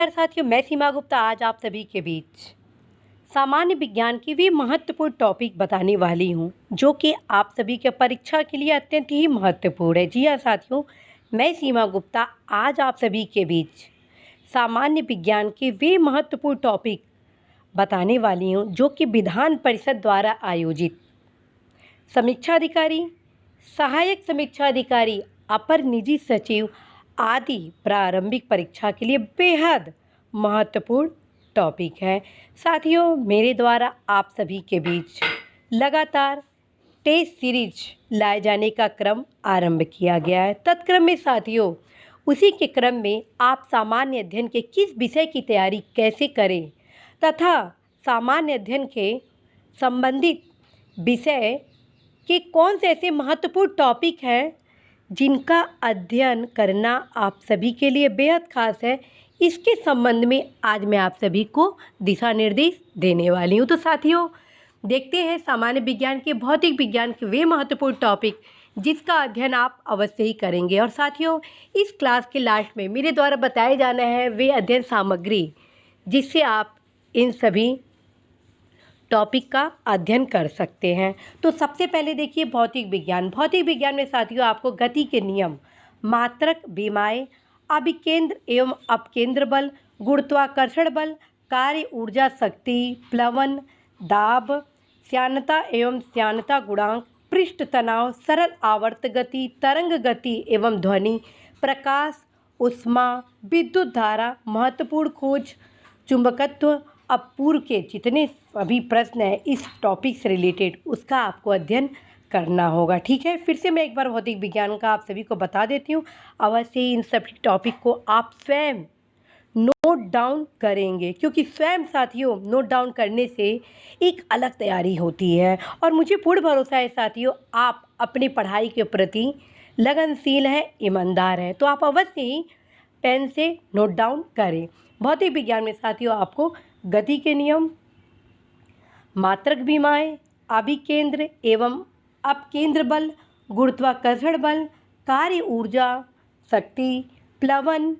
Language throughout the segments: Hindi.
साथियों, मैं सीमा गुप्ता आज आप सभी के बीच सामान्य विज्ञान की भी महत्वपूर्ण टॉपिक बताने वाली हूँ, जो कि आप सभी के परीक्षा के लिए अत्यंत ही महत्वपूर्ण है। जी हाँ साथियों, मैं सीमा गुप्ता आज आप सभी के बीच सामान्य विज्ञान के वे महत्वपूर्ण टॉपिक बताने वाली हूँ, जो कि विधान परिषद द्वारा आयोजित समीक्षा अधिकारी, सहायक समीक्षा अधिकारी, अपर निजी सचिव आदि प्रारंभिक परीक्षा के लिए बेहद महत्वपूर्ण टॉपिक है। साथियों, मेरे द्वारा आप सभी के बीच लगातार टेस्ट सीरीज लाए जाने का क्रम आरंभ किया गया है। तत्क्रम में साथियों, उसी के क्रम में आप सामान्य अध्ययन के किस विषय की तैयारी कैसे करें तथा सामान्य अध्ययन के संबंधित विषय कि कौन से ऐसे महत्वपूर्ण टॉपिक हैं जिनका अध्ययन करना आप सभी के लिए बेहद खास है, इसके संबंध में आज मैं आप सभी को दिशा निर्देश देने वाली हूँ। तो साथियों, देखते हैं सामान्य विज्ञान के भौतिक विज्ञान के वे महत्वपूर्ण टॉपिक जिसका अध्ययन आप अवश्य ही करेंगे। और साथियों, इस क्लास के लास्ट में मेरे द्वारा बताए जाना है वे अध्ययन सामग्री जिससे आप इन सभी टॉपिक का अध्ययन कर सकते हैं। तो सबसे पहले देखिए भौतिक विज्ञान। भौतिक विज्ञान में साथियों आपको गति के नियम, मात्रक विमाएँ, अभिकेंद्र एवं अपकेंद्र बल, गुरुत्वाकर्षण बल, कार्य ऊर्जा शक्ति, प्लवन, दाब, श्यानता एवं श्यानता गुणांक, पृष्ठ तनाव, सरल आवर्त गति, तरंग गति एवं ध्वनि, प्रकाश, ऊष्मा, विद्युत धारा, महत्वपूर्ण खोज, चुंबकत्व। अब पूर्व के जितने सभी प्रश्न हैं इस टॉपिक से रिलेटेड उसका आपको अध्ययन करना होगा। ठीक है, फिर से मैं एक बार भौतिक विज्ञान का आप सभी को बता देती हूँ। अवश्य ही इन सभी टॉपिक को आप स्वयं नोट डाउन करेंगे, क्योंकि स्वयं साथियों नोट डाउन करने से एक अलग तैयारी होती है। और मुझे पूर्ण भरोसा है साथियों, आप अपनी पढ़ाई के प्रति लगनशील हैं, ईमानदार हैं, तो आप अवश्य ही पेन से नोट डाउन करें। भौतिक विज्ञान में साथियों आपको गति के नियम, मात्रक विमाएँ, अभिकेंद्र एवं अपकेंद्र बल, गुरुत्वाकर्षण बल, कार्य ऊर्जा शक्ति, प्लवन,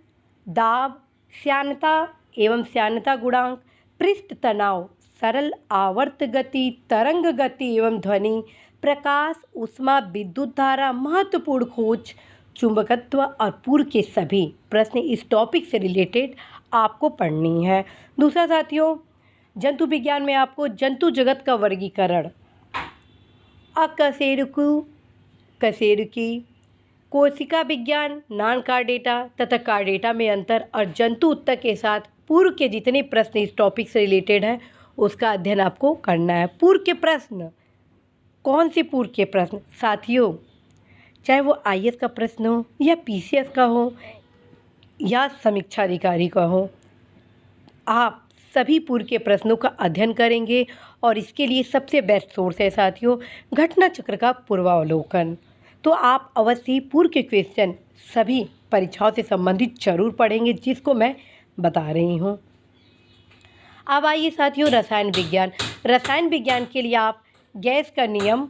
दाब, श्यानता एवं श्यानता गुणांक, पृष्ठ तनाव, सरल आवर्त गति, तरंग गति एवं ध्वनि, प्रकाश, ऊष्मा, विद्युत धारा, महत्वपूर्ण खोज, चुंबकत्व और पूर्व के सभी प्रश्न इस टॉपिक से रिलेटेड आपको पढ़नी है। दूसरा साथियों, जंतु विज्ञान में आपको जंतु जगत का वर्गीकरण, अकशेरुकी, कशेरुकी, कोशिका विज्ञान, नॉन कार्डेटा तथा कार्डेटा में अंतर और जंतु उत्तक के साथ पूर्व के जितने प्रश्न इस टॉपिक से रिलेटेड हैं उसका अध्ययन आपको करना है। पूर्व के प्रश्न, कौन से पूर्व के प्रश्न साथियों, चाहे वो आईएएस का प्रश्न हो या पीसीएस का हो या समीक्षा अधिकारी का हो, आप सभी पूर्व के प्रश्नों का अध्ययन करेंगे। और इसके लिए सबसे बेस्ट सोर्स है साथियों घटना चक्र का पूर्वावलोकन। तो आप अवश्य पूर्व के क्वेश्चन सभी परीक्षाओं से संबंधित जरूर पढ़ेंगे, जिसको मैं बता रही हूँ। अब आइए साथियों रसायन विज्ञान। रसायन विज्ञान के लिए आप गैस का नियम,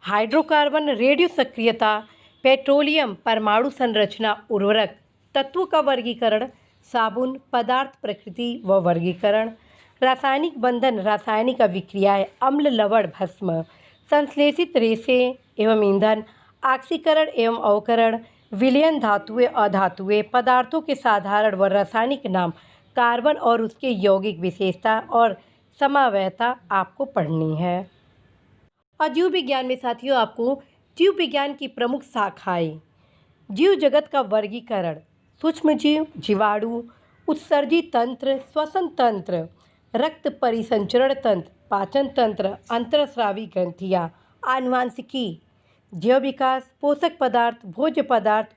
हाइड्रोकार्बन, रेडियो सक्रियता, पेट्रोलियम, परमाणु संरचना, उर्वरक, तत्वों का वर्गीकरण, साबुन, पदार्थ प्रकृति व वर्गीकरण, रासायनिक बंधन, रासायनिक अभिक्रियाएं, अम्ल, लवण, भस्म, संश्लेषित रेशे एवं ईंधन, ऑक्सीकरण एवं अवकरण, विलयन, धातुएं, अधातुएं, पदार्थों के साधारण व रासायनिक नाम, कार्बन और उसके यौगिक विशेषता और समावयता आपको पढ़नी है। और जीव विज्ञान में साथियों आपको जीव विज्ञान की प्रमुख शाखाएं, जीव जगत का वर्गीकरण, सूक्ष्म जीव, जीवाणु, उत्सर्जी तंत्र, श्वसन तंत्र, रक्त परिसंचरण तंत्र, पाचन तंत्र, अंतरस्रावी ग्रंथियाँ, आनुवांशिकी, जैव विकास, पोषक पदार्थ, भोज्य पदार्थ,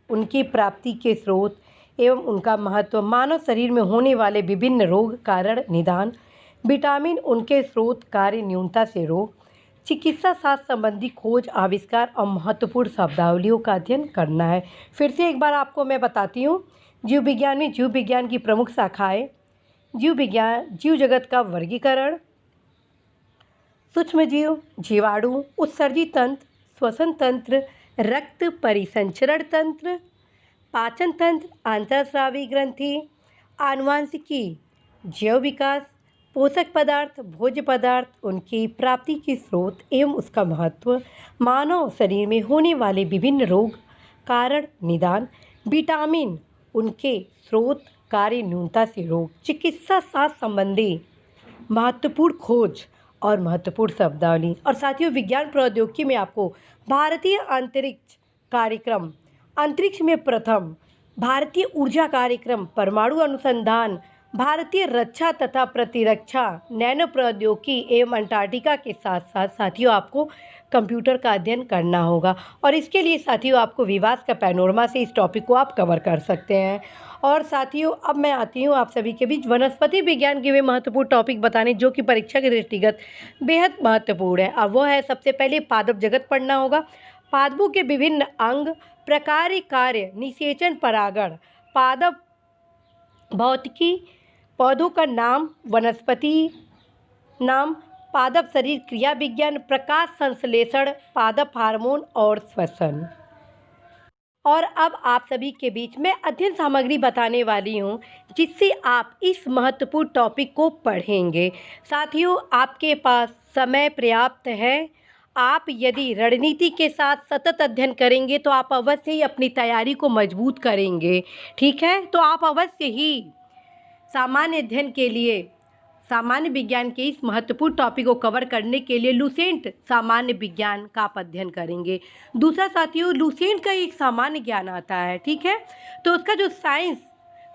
उनकी प्राप्ति के स्रोत एवं उनका महत्व, मानव शरीर में होने वाले विभिन्न रोग कारण निदान, विटामिन, उनके स्रोत, कार्य, न्यूनता से रोग, चिकित्सा शास्त्र संबंधी खोज, आविष्कार और महत्वपूर्ण शब्दावलियों का अध्ययन करना है। फिर से एक बार आपको मैं बताती हूँ। जीव विज्ञान में जीव विज्ञान की प्रमुख शाखाएं, जीव विज्ञान, जीव जगत का वर्गीकरण, सूक्ष्म जीव, जीवाणु, उत्सर्जी तंत्र, श्वसन तंत्र, रक्त परिसंचरण तंत्र, पाचन तंत्र, अंतःस्रावी ग्रंथि, आनुवांशिकी, जैव विकास, पोषक पदार्थ, भोज्य पदार्थ, उनकी प्राप्ति के स्रोत एवं उसका महत्व, मानव शरीर में होने वाले विभिन्न रोग, कारण, निदान, विटामिन, उनके स्रोत, कार्य, न्यूनता से रोग, चिकित्सा शास्त्र संबंधी महत्वपूर्ण खोज और महत्वपूर्ण शब्दावली। और साथियों, विज्ञान प्रौद्योगिकी में आपको भारतीय अंतरिक्ष कार्यक्रम, अंतरिक्ष में प्रथम, भारतीय ऊर्जा कार्यक्रम, परमाणु अनुसंधान, भारतीय रक्षा तथा प्रतिरक्षा, नैनो प्रौद्योगिकी एवं अंटार्कटिका के साथ साथ साथियों आपको कंप्यूटर का अध्ययन करना होगा। और इसके लिए साथियों आपको विवास का पैनोरमा से इस टॉपिक को आप कवर कर सकते हैं। और साथियों, अब मैं आती हूँ आप सभी के बीच वनस्पति विज्ञान के वे महत्वपूर्ण टॉपिक बताने जो कि परीक्षा के दृष्टिगत बेहद महत्वपूर्ण है। अब वो है, सबसे पहले पादप जगत पढ़ना होगा। पादपों के विभिन्न अंग, प्रकार, कार्य, निषेचन, परागण, पादप भौतिकी, पौधों का नाम, वनस्पति नाम, पादप शरीर क्रिया विज्ञान, प्रकाश संश्लेषण, पादप हार्मोन और श्वसन। और अब आप सभी के बीच में अध्ययन सामग्री बताने वाली हूँ जिससे आप इस महत्वपूर्ण टॉपिक को पढ़ेंगे। साथियों, आपके पास समय पर्याप्त है। आप यदि रणनीति के साथ सतत अध्ययन करेंगे तो आप अवश्य ही अपनी तैयारी को मजबूत करेंगे। ठीक है, तो आप अवश्य ही सामान्य अध्ययन के लिए, सामान्य विज्ञान के इस महत्वपूर्ण टॉपिक को कवर करने के लिए लुसेंट सामान्य विज्ञान का आप अध्ययन करेंगे। दूसरा साथियों, लुसेंट का एक सामान्य ज्ञान आता है, ठीक है, तो उसका जो साइंस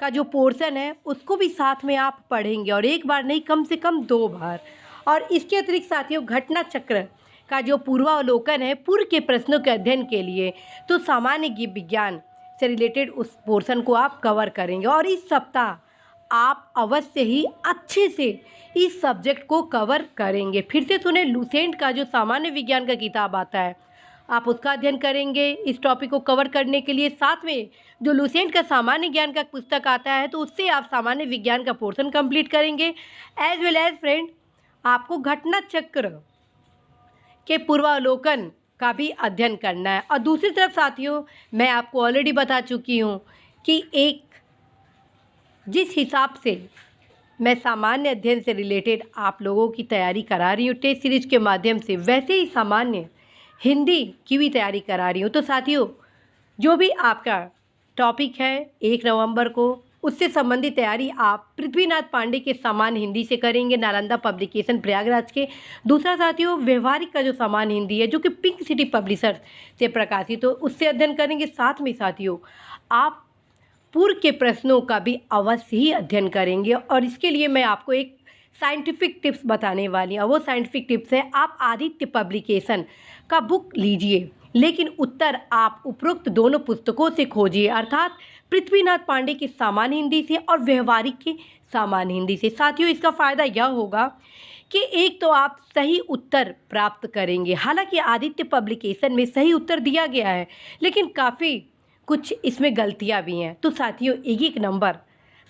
का जो पोर्शन है उसको भी साथ में आप पढ़ेंगे, और एक बार नहीं, कम से कम 2 बार। और इसके अतिरिक्त साथियों, घटना चक्र का जो पूर्वावलोकन है पूर्व के प्रश्नों के अध्ययन के लिए, तो सामान्य विज्ञान से रिलेटेड उस पोर्शन को आप कवर करेंगे। और इस सप्ताह आप अवश्य ही अच्छे से इस सब्जेक्ट को कवर करेंगे। फिर से सुने, लुसेंट का जो सामान्य विज्ञान का किताब आता है आप उसका अध्ययन करेंगे इस टॉपिक को कवर करने के लिए। साथ में जो लुसेंट का सामान्य ज्ञान का पुस्तक आता है तो उससे आप सामान्य विज्ञान का पोर्शन कंप्लीट करेंगे। एज वेल एज फ्रेंड, आपको घटना चक्र के पूर्वावलोकन का भी अध्ययन करना है। और दूसरी तरफ साथियों, मैं आपको ऑलरेडी बता चुकी हूँ कि एक जिस हिसाब से मैं सामान्य अध्ययन से रिलेटेड आप लोगों की तैयारी करा रही हूँ टेस्ट सीरीज के माध्यम से, वैसे ही सामान्य हिंदी की भी तैयारी करा रही हूँ। तो साथियों, जो भी आपका टॉपिक है 1 नवंबर को, उससे संबंधित तैयारी आप पृथ्वीनाथ पांडे के सामान्य हिंदी से करेंगे, नालंदा पब्लिकेशन प्रयागराज के। दूसरा साथियों, व्यवहारिक का जो सामान्य हिंदी है जो कि पिंक सिटी पब्लिशर्स से प्रकाशित हो, उससे अध्ययन करेंगे। साथ में साथियों, आप पूर्व के प्रश्नों का भी अवश्य ही अध्ययन करेंगे। और इसके लिए मैं आपको एक साइंटिफिक टिप्स बताने वाली हूँ। वो साइंटिफिक टिप्स है, आप आदित्य पब्लिकेशन का बुक लीजिए, लेकिन उत्तर आप उपरोक्त दोनों पुस्तकों से खोजिए, अर्थात पृथ्वीनाथ पांडे के सामान्य हिंदी से और व्यवहारिक के सामान्य हिंदी से। साथियों, इसका फ़ायदा यह होगा कि एक तो आप सही उत्तर प्राप्त करेंगे। हालांकि आदित्य पब्लिकेशन में सही उत्तर दिया गया है, लेकिन काफ़ी कुछ इसमें गलतियां भी हैं। तो साथियों, एक नंबर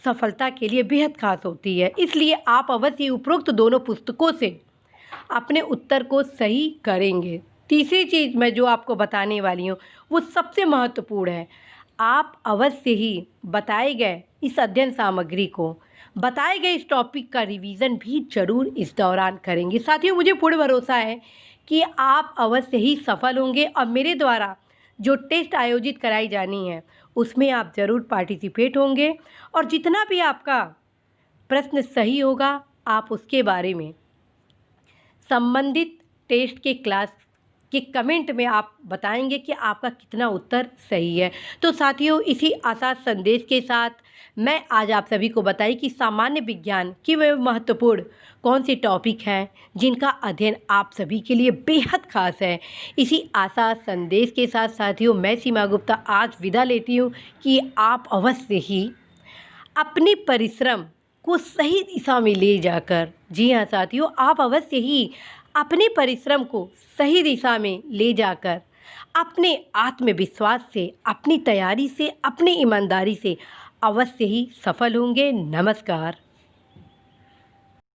सफलता के लिए बेहद खास होती है, इसलिए आप अवश्य उपरोक्त दोनों पुस्तकों से अपने उत्तर को सही करेंगे। तीसरी चीज़ मैं जो आपको बताने वाली हूँ वो सबसे महत्वपूर्ण है, आप अवश्य ही बताए गए इस अध्ययन सामग्री को, बताए गए इस टॉपिक का रिवीजन भी जरूर इस दौरान करेंगे। साथियों, मुझे पूर्ण भरोसा है कि आप अवश्य ही सफल होंगे और मेरे द्वारा जो टेस्ट आयोजित कराई जानी है उसमें आप ज़रूर पार्टिसिपेट होंगे। और जितना भी आपका प्रश्न सही होगा आप उसके बारे में संबंधित टेस्ट के क्लास के कमेंट में आप बताएंगे कि आपका कितना उत्तर सही है। तो साथियों, इसी आशा संदेश के साथ मैं आज आप सभी को बताई कि सामान्य विज्ञान की वे महत्वपूर्ण कौन से टॉपिक हैं जिनका अध्ययन आप सभी के लिए बेहद खास है। इसी आशा संदेश के साथ साथियों, मैं सीमा गुप्ता आज विदा लेती हूँ कि आप अवश्य ही अपने परिश्रम को सही दिशा में ले जाकर, जी हाँ साथियों, आप अवश्य ही अपने परिश्रम को सही दिशा में ले जाकर अपने आत्मविश्वास से, अपनी तैयारी से, अपनी ईमानदारी से अवश्य ही सफल होंगे। नमस्कार।